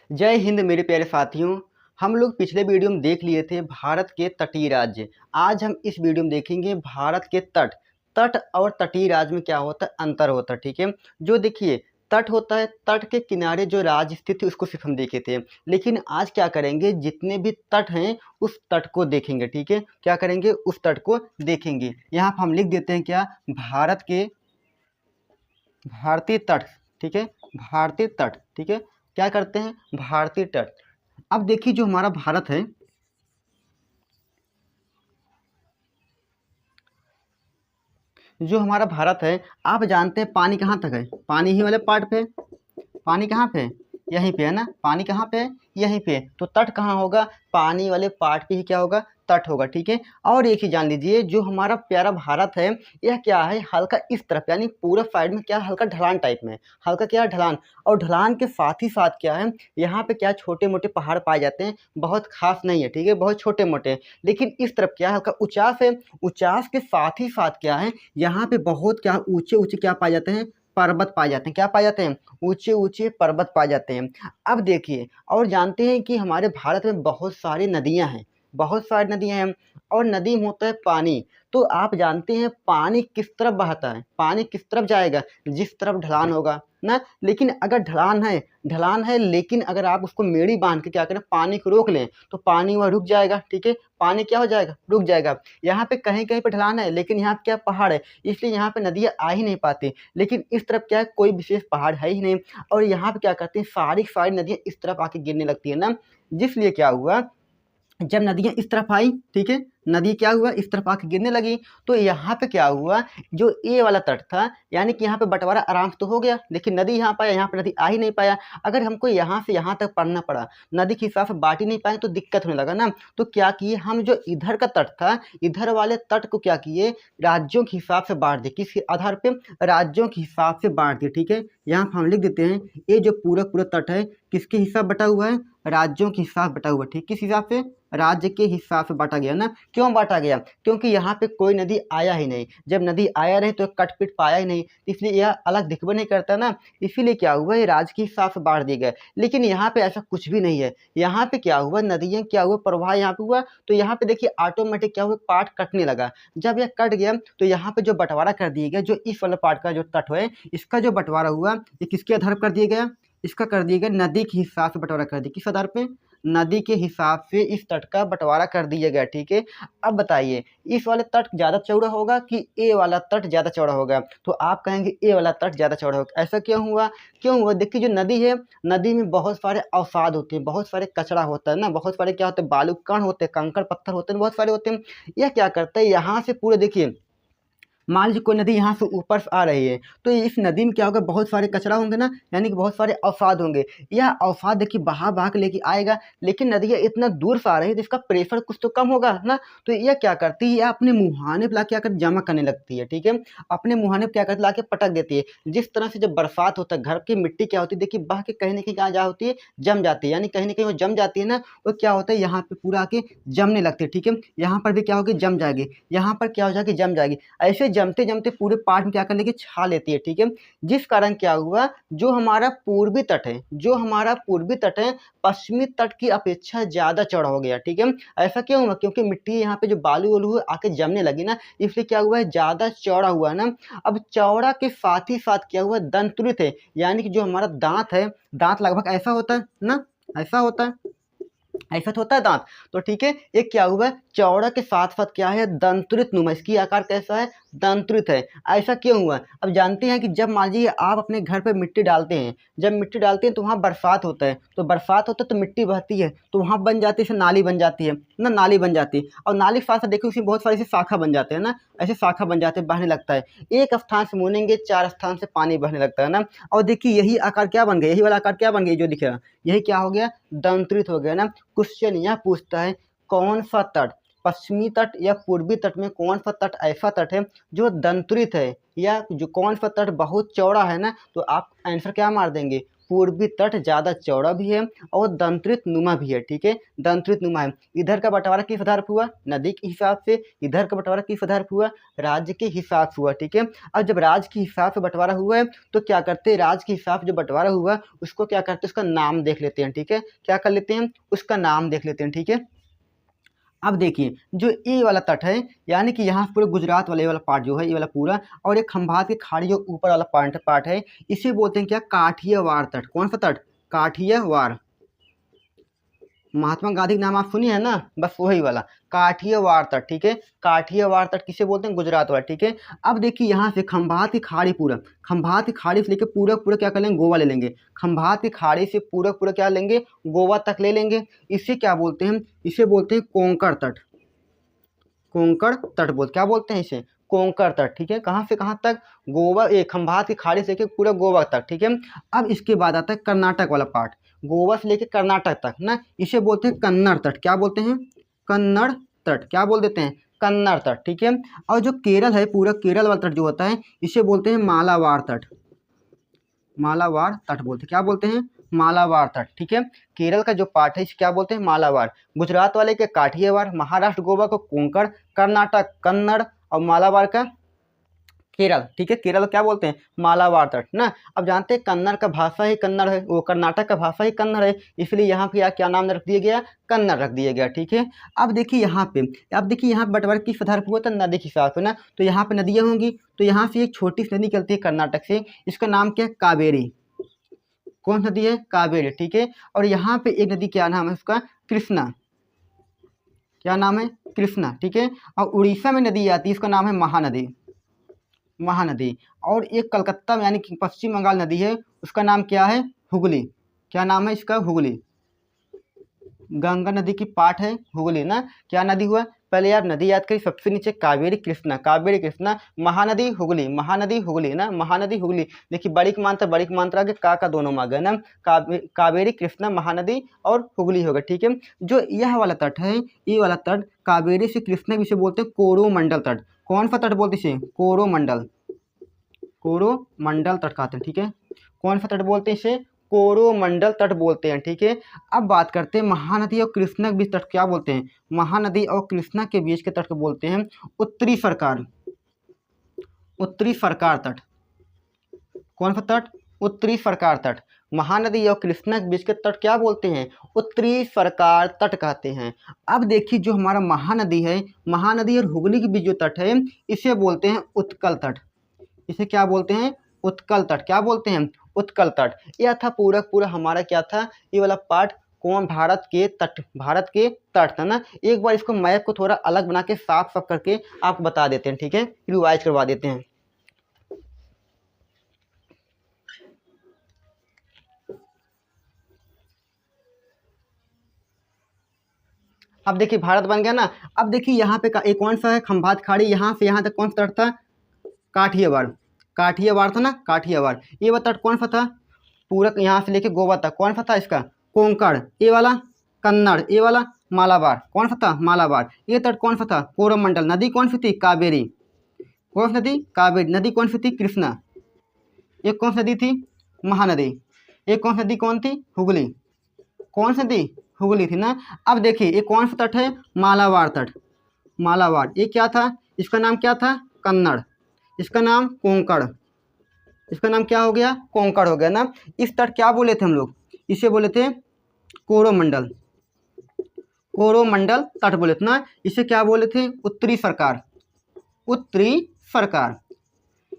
जय हिंद मेरे प्यारे साथियों। हम लोग पिछले वीडियो में देख लिए थे भारत के तटीय राज्य। आज हम इस वीडियो में देखेंगे भारत के तट। तट और तटीय राज्य में क्या होता है, अंतर होता है। ठीक है, जो देखिए तट होता है, तट के किनारे जो राज्य स्थित है उसको सिर्फ हम देखे थे, लेकिन आज क्या करेंगे, जितने भी तट हैं उस तट को देखेंगे। ठीक है, क्या करेंगे, उस तट को देखेंगे। यहाँ पर हम लिख देते हैं क्या, भारत के भारतीय तट। ठीक है, भारतीय तट। ठीक है, क्या करते हैं, भारतीय तट। अब देखिए जो हमारा भारत है, आप जानते हैं पानी कहाँ तक है, पानी ही वाले पार्ट पे। पानी कहाँ पे है, यहीं पे है ना। पानी कहाँ पे है, यहीं पे। तो तट कहाँ होगा, पानी वाले पार्ट पे ही क्या होगा, तट होगा। ठीक है, और एक ही जान लीजिए, जो हमारा प्यारा भारत है यह क्या है, हल्का इस तरफ यानी पूरा साइड में क्या, हल्का ढलान टाइप में, हल्का क्या ढलान। और ढलान के साथ ही साथ क्या है, यहाँ पे क्या छोटे मोटे पहाड़ पाए जाते हैं, बहुत खास नहीं है। ठीक है, बहुत छोटे मोटे। लेकिन इस तरफ क्या है, हल्का उचास है। उचास के साथ ही साथ क्या है, यहाँ पे बहुत क्या ऊंचे ऊंचे क्या पाए जाते हैं, पर्वत पाए जाते हैं। क्या पाए जाते हैं, ऊंचे ऊंचे पर्वत पाए जाते हैं। अब देखिए, और जानते हैं कि हमारे भारत में बहुत सारी नदियां हैं, बहुत सारी नदियां हैं। और नदी में होता है पानी। तो आप जानते हैं पानी किस तरफ बहता है, पानी किस तरफ जाएगा, जिस तरफ ढलान होगा ना। लेकिन अगर ढलान है लेकिन अगर आप उसको मेड़ी बांध के क्या करें, पानी को रोक लें, तो पानी वहाँ रुक जाएगा। ठीक है, पानी क्या हो जाएगा, रुक जाएगा। यहाँ पे कहीं कहीं पे ढलान है, लेकिन यहाँ पे क्या पहाड़ है, इसलिए यहाँ पे नदियाँ आ ही नहीं पाती। लेकिन इस तरफ क्या है, कोई विशेष पहाड़ है ही नहीं। और यहाँ पे क्या करते हैं, सारी सारी नदियाँ इस तरफ आके गिरने लगती है ना। जिसलिए क्या हुआ, जब नदियाँ इस तरफ आई, ठीक है, नदी क्या हुआ, इस तरफ आके गिरने लगी। तो यहाँ पे क्या हुआ, जो ए वाला तट था, यानी कि यहाँ पे बंटवारा आराम से तो हो गया, लेकिन नदी यहाँ पाया, यहाँ पे नदी आ ही नहीं पाया। अगर हमको यहाँ से यहाँ तक पढ़ना पड़ा, नदी के हिसाब से बांट ही नहीं पाए, तो दिक्कत होने लगा ना। तो क्या किए हम, जो इधर का तट था, इधर वाले तट को क्या किए, राज्यों के हिसाब से बांट दिए। किस आधार पे, राज्यों के हिसाब से बांट दिए। ठीक है, यहाँ पे हम लिख देते हैं, ये जो पूरा पूरा तट है किसके हिसाब बटा हुआ है, राज्यों के हिसाब बटा हुआ। ठीक, किस हिसाब से, राज्य के हिसाब से बांटा गया ना। क्यों बांटा गया, क्योंकि यहाँ पे कोई नदी आया ही नहीं। जब नदी आया नहीं तो कटपिट पाया ही नहीं, इसलिए यह अलग दिखबे नहीं करता ना। इसीलिए क्या हुआ, ये राज्य के हिसाब से बांट दिए गए। लेकिन यहाँ पे ऐसा कुछ भी नहीं है। यहाँ पे क्या हुआ, नदियाँ क्या हुआ, प्रवाह यहाँ पे हुआ, तो यहाँ पे देखिए ऑटोमेटिक क्या हुआ, पार्ट कटने लगा। जब यह कट गया तो यहाँ पे जो बंटवारा कर दिया गया, जो इस वाला पार्ट का जो तट है, इसका जो बंटवारा हुआ, ये किसके आधार पर कर दिया गया, इसका कर दिया गया नदी के हिसाब से बंटवारा कर दिया। किस आधार पे, नदी के हिसाब से इस तट का बंटवारा कर दिया गया। ठीक है, अब बताइए इस वाले तट ज़्यादा चौड़ा होगा कि ए वाला तट ज़्यादा चौड़ा होगा। तो आप कहेंगे ए वाला तट ज़्यादा चौड़ा होगा। ऐसा क्यों हुआ, क्यों हुआ, देखिए जो नदी है, नदी में बहुत सारे अवसाद होते हैं, बहुत सारे कचरा होता है ना, बहुत सारे क्या होते हैं, बालू कण होते हैं, कंकड़ पत्थर होते हैं, बहुत सारे होते हैं। यह क्या करता है, यहाँ से पूरे देखिए, मान लीजिए कोई नदी यहाँ से ऊपर से आ रही है, तो इस नदी में क्या होगा, बहुत सारे कचरा होंगे ना, यानी कि बहुत सारे अवसाद होंगे। यह अवसाद देखिए बहा बहा के लेके आएगा, लेकिन नदियाँ इतना दूर से आ रही है तो इसका प्रेशर कुछ तो कम होगा ना। तो यह क्या करती है, यह अपने मुहाने पे ला के आकर जमा करने लगती है। ठीक है, अपने मुहाने पे क्या करती है, ला के पटक देती है। जिस तरह से जब बरसात होता है, घर की मिट्टी क्या होती है, देखिए बह के कहीं ना कहीं कहाँ जा होती है, जम जाती है, यानी कहीं ना कहीं वो जम जाती है ना। वो क्या होता है, यहाँ पे पूरा आके जमने लगती है। ठीक है, यहाँ पर भी क्या होगी, जम जाएगी, यहाँ पर क्या हो जाएगी, जम जाएगी। ऐसे जमते जमते पूरे पार्ट में क्या कर लेगी, छा लेती है। ठीक है, जिस कारण क्या हुआ, जो हमारा पूर्वी तट है, जो हमारा पूर्वी तट है, पश्चिमी तट की अपेक्षा ज्यादा चौड़ा हो गया। ठीक है, ऐसा क्यों हुआ, क्योंकि मिट्टी यहाँ पे जो बालू वालू है आके जमने लगी ना, इसलिए क्या हुआ है, ज्यादा चौड़ा हुआ ना। अब चौड़ा के साथ ही साथ क्या हुआ, दंतुरित है, यानी कि जो हमारा दांत है, दांत लगभग ऐसा होता है ना, ऐसा होता है, ऐसा तो होता है दांत। तो ठीक है, ये क्या हुआ है, चौड़ा के साथ साथ क्या है, दंतुरित नुमा, इसकी आकार कैसा है, दंतुरित है। ऐसा क्यों हुआ, अब जानते हैं कि जब मान लीजिए आप अपने घर पे मिट्टी डालते हैं, जब मिट्टी डालते हैं तो वहाँ बरसात होता है, तो बरसात होता है तो मिट्टी बहती है, तो वहाँ बन जाती है, नाली बन जाती है ना, नाली बन जाती है। और नाली के साथ साथ देखिए उसमें बहुत सारे ऐसे शाखा बन जाते हैं ना, ऐसे शाखा बन जाते हैं, बहने लगता है। एक स्थान से मुनेंगे, चार स्थान से पानी बहने लगता है ना। और देखिए यही आकार क्या बन गया, यही वाला आकार क्या बन गया, जो दिख रहा, यही क्या हो गया, दंतुरित हो गया ना। क्वेश्चन यह पूछता है, कौन सा तट, पश्चिमी तट या पूर्वी तट में कौन सा तट ऐसा तट है जो दंतुरित है, या जो कौन सा तट बहुत चौड़ा है ना। तो आप आंसर क्या मार देंगे, पूर्वी तट ज़्यादा चौड़ा भी है और दंत्रित नुमा भी है, ठीक है, दंत्रित नुमा है। इधर का बंटवारा किस आधार पर हुआ? नदी के हिसाब से। इधर का बंटवारा किस आधार पर हुआ? राज्य के हिसाब से हुआ, ठीक है। अब जब राज्य के हिसाब से बंटवारा हुआ है तो क्या करते हैं, राज्य के हिसाब से जो बंटवारा हुआ उसको क्या करते हैं, उसका नाम देख लेते हैं, ठीक है। क्या कर लेते हैं, उसका नाम देख लेते हैं, ठीक है। अब देखिए जो ये वाला तट है, यानी कि यहाँ पूरे गुजरात वाला ये वाला पार्ट जो है, ये वाला पूरा, और एक खंभात की खाड़ी जो ऊपर वाला पार्ट है, इसे बोलते हैं क्या? काठियावाड़ तट। कौन सा तट? काठियावाड़। महात्मा गांधी का नाम आप सुनिए है ना, बस वही वाला काठियावाड़ तट, ठीक है। काठियावाड़ तट किसे बोलते हैं? गुजरात वाला, ठीक है। अब देखिए यहाँ से खंभात की खाड़ी पूरा, खंभात की खाड़ी से लेके पूरा पूरा क्या कर लेंगे? गोवा ले लेंगे। खंभात की खाड़ी से पूरा पूरा क्या लेंगे? गोवा तक ले लेंगे। इसे क्या बोलते हैं? इसे बोलते हैं कोंकण तट। कोंकण तट बोलते, क्या बोलते हैं इसे? कोंकण तट, ठीक है। कहाँ से कहाँ तक? गोवा, खंभात की खाड़ी से लेके पूरा गोवा तक, ठीक है। अब इसके बाद आता है कर्नाटक वाला पार्ट, गोवा से लेके कर्नाटक तक ना, इसे बोलते हैं कन्नड़ तट। क्या बोलते हैं? कन्नड़ तट। क्या बोल देते हैं? कन्नड़ तट, ठीक है। और जो केरल है, पूरा केरल वाला तट जो होता है, इसे बोलते हैं मालाबार तट। मालाबार तट बोलते हैं, क्या बोलते हैं? मालाबार तट, ठीक है। केरल का जो पार्ट है इसे क्या बोलते हैं? मालाबार। गुजरात वाले के काठियावाड़, महाराष्ट्र गोवा को कोंकण, कर्नाटक कन्नड़, और मालाबार का केरल, ठीक है। केरल क्या बोलते हैं? मालाबार तट ना। अब जानते हैं कन्नड़ का भाषा ही कन्नड़ है, वो कर्नाटक का भाषा ही कन्नड़ है, इसलिए यहाँ पे क्या नाम रख दिया गया? कन्नड़ रख दिया गया, ठीक है। अब देखिए यहाँ पे, अब देखिए यहाँ बंटवारा किस आधार पर हुआ था? नदी के हिसाब से ना। तो यहाँ पे नदियाँ होंगी, तो यहाँ से एक छोटी सी नदी निकलती है कर्नाटक से, इसका नाम क्या है? कावेरी। कौन सी नदी है? कावेरी, ठीक है। और यहाँ पे एक नदी, क्या नाम है उसका? कृष्णा। क्या नाम है? कृष्णा, ठीक है। और उड़ीसा में नदी आती है, इसका नाम है महानदी। महानदी। और एक कलकत्ता में यानी कि पश्चिम बंगाल नदी है, उसका नाम क्या है? हुगली। क्या नाम है इसका? हुगली। गंगा नदी की पार्ट है हुगली ना। क्या नदी हुआ? पहले आप नदी याद करिए, सबसे नीचे कावेरी कृष्णा, कावेरी कृष्णा, महानदी हुगली, महानदी हुगली ना, महानदी हुगली। देखिए बड़ी की मात्रा आगे का दोनों में आ गए ना, कावेरी कृष्णा महानदी और हुगली होगा, ठीक है। जो यह वाला तट है, ये वाला तट कावेरी से कृष्णा भी इसे बोलते हैं कोरोमंडल तट। कौन सा तट बोलते इसे? कोरोमंडल। कोरोमंडल तट कहते हैं, ठीक है। कौन सा तट बोलते हैं इसे? कोरोमंडल तट बोलते हैं, ठीक है। अब बात करते हैं महानदी और कृष्णा के बीच तट क्या बोलते हैं? महानदी और कृष्णा के बीच के तट को बोलते हैं उत्तरी सरकार। उत्तरी सरकार तट। कौन सा तट? उत्तरी सरकार तट। महानदी और कृष्णा के बीच के तट क्या बोलते हैं? उत्तरी सरकार तट कहते हैं। अब देखिए जो हमारा महानदी है, महानदी और हुगली के बीच जो तट है, इसे बोलते हैं उत्कल तट। इसे क्या बोलते हैं? उत्कल तट। क्या बोलते हैं? उत्कल तट। यह था पूरा पूरा हमारा क्या था, ये वाला पार्ट कौन? भारत के तट, भारत के तट था ना। एक बार इसको मैप को थोड़ा अलग बना के साफ साफ करके आपको बता देते हैं, ठीक है, रिवाइज करवा देते हैं। अब देखिए भारत बन गया ना। अब देखिए यहाँ पे एक कौन सा है? खंभात खाड़ी। यहाँ से यहाँ तक कौन सा तट था? काठियावाड़। काठियावाड़ था ना, काठियावाड़। ये वाला तट कौन सा था? पूरा यहाँ से लेके गोवा तक कौन सा था इसका? कोंकण। ये वाला कन्नड़। ये वाला मालाबार। कौन सा था? मालाबार। ये तट कौन सा था? कोरोमंडल। नदी कौन सी थी? कावेरी। कौन सी नदी? कावेरी। नदी कौन सी थी? कृष्णा। एक कौन सी नदी थी? महानदी। एक कौन सी नदी कौन थी? हुगली। कौन सी नदी? हुगली थी ना। अब देखिए ये कौन सा तट है? मालाबार तट। मालाबार। ये क्या था? इसका नाम क्या था? कन्नड़। इसका नाम कोंकण। इसका नाम क्या हो गया? कोंकण हो गया ना। इस तट क्या बोले थे हम लोग? इसे बोले थे कोरोमंडल। कोरोमंडल तट बोले थे ना। इसे क्या बोले थे? उत्तरी सरकार। उत्तरी सरकार।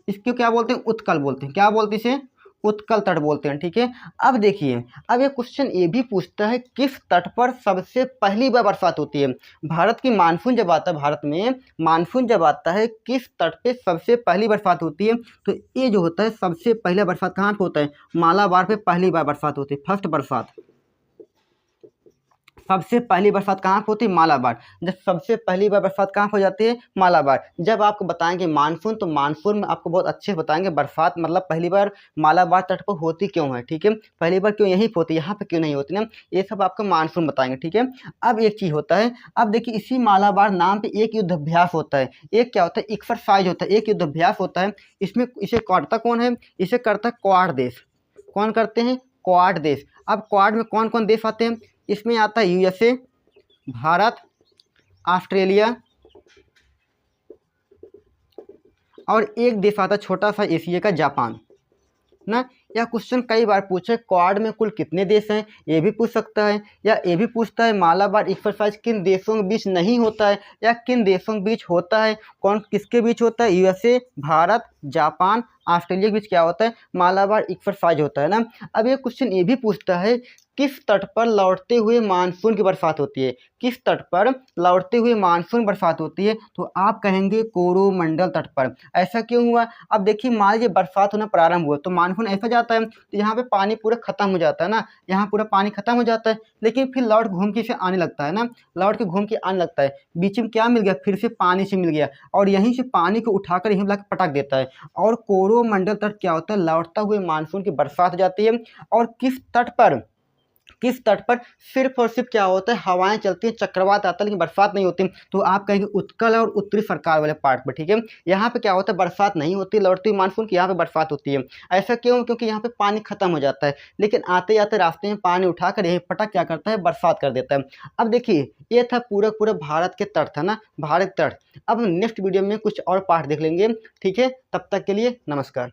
इसको क्या बोलते हैं? उत्कल बोलते हैं। क्या बोलते हैं इसे? उत्कल तट बोलते हैं, ठीक है। अब देखिए, अब ये क्वेश्चन ये भी पूछता है किस तट पर सबसे पहली बार बरसात होती है? भारत की मानसून जब आता है, भारत में मानसून जब आता है, किस तट पे सबसे पहली बरसात होती है? तो ये जो होता है सबसे पहला बरसात कहाँ पे होता है? मालाबार पे पहली बार बरसात होती है, फर्स्ट बरसात। सबसे पहली बरसात कहाँ पे होती है? मालाबार। जब सबसे पहली बार बरसात कहाँ हो जाती है? मालाबार। जब आपको बताएंगे मानसून, तो मानसून में आपको बहुत अच्छे से बताएंगे बरसात मतलब पहली बार मालाबार तट पर होती क्यों है, ठीक है। पहली बार क्यों यहीं पर होती है, यहाँ पे क्यों नहीं होती ना, ये सब आपको मानसून बताएंगे, ठीक है। अब एक चीज़ होता है, अब देखिए इसी मालाबार नाम पर एक युद्धाभ्यास होता है। एक क्या होता है? एक्सरसाइज होता है, एक युद्धाभ्यास होता है। इसमें इसे करता कौन है? इसे करता है क्वाड देश। कौन करते हैं? क्वाड देश। अब क्वाड में कौन कौन देश आते हैं? इसमें आता है यूएसए, भारत, ऑस्ट्रेलिया और एक देश आता है छोटा सा एशिया का, जापान ना। यह क्वेश्चन कई बार पूछे, क्वाड में कुल कितने देश हैं, ये भी पूछ सकता है। या ये भी पूछता है मालाबार एक्सरसाइज किन देशों के बीच नहीं होता है या किन देशों के बीच होता है। कौन किसके बीच होता है? यूएसए, भारत, जापान, ऑस्ट्रेलिया के बीच क्या होता है? मालाबार एक्सरसाइज होता है ना। अब ये क्वेश्चन ये भी पूछता है किस तट पर लौटते हुए मानसून की बरसात होती है? किस तट पर लौटते हुए मानसून बरसात होती है? तो आप कहेंगे कोरोमंडल तट पर। ऐसा क्यों हुआ? अब देखिए मान लीजिए बरसात होना प्रारंभ हुआ तो मानसून ऐसा जाता है तो यहाँ पे पानी पूरा खत्म हो जाता है ना, यहाँ पूरा पानी खत्म हो जाता है, लेकिन फिर लौट घूम के इसे आने लगता है ना, लौट के घूम के आने लगता है। बीच में क्या मिल गया? फिर से पानी से मिल गया और यहीं से पानी को उठाकर यहीं लाकर पटक देता है। और कोरोमंडल तट क्या होता है? लौटता हुए मानसून की बरसात हो जाती है। और किस तट पर? किस तट पर? सिर्फ और सिर्फ क्या होता है? हवाएं चलती हैं, चक्रवात आता है लेकिन बरसात नहीं होती। तो आप कहेंगे उत्कल और उत्तरी सरकार वाले पार्ट पर, ठीक है। यहाँ पे क्या होता है? बरसात नहीं होती लौटती हुई मानसून की, यहाँ पे बरसात होती है। ऐसा क्यों? क्योंकि यहाँ पे पानी खत्म हो जाता है, लेकिन आते जाते रास्ते में पानी उठाकर यही पटक क्या करता है? बरसात कर देता है। अब देखिए ये था पूरा पूरा भारत के तट था ना, भारत तट। अब नेक्स्ट वीडियो में कुछ और पार्ट देख लेंगे, ठीक है। तब तक के लिए नमस्कार।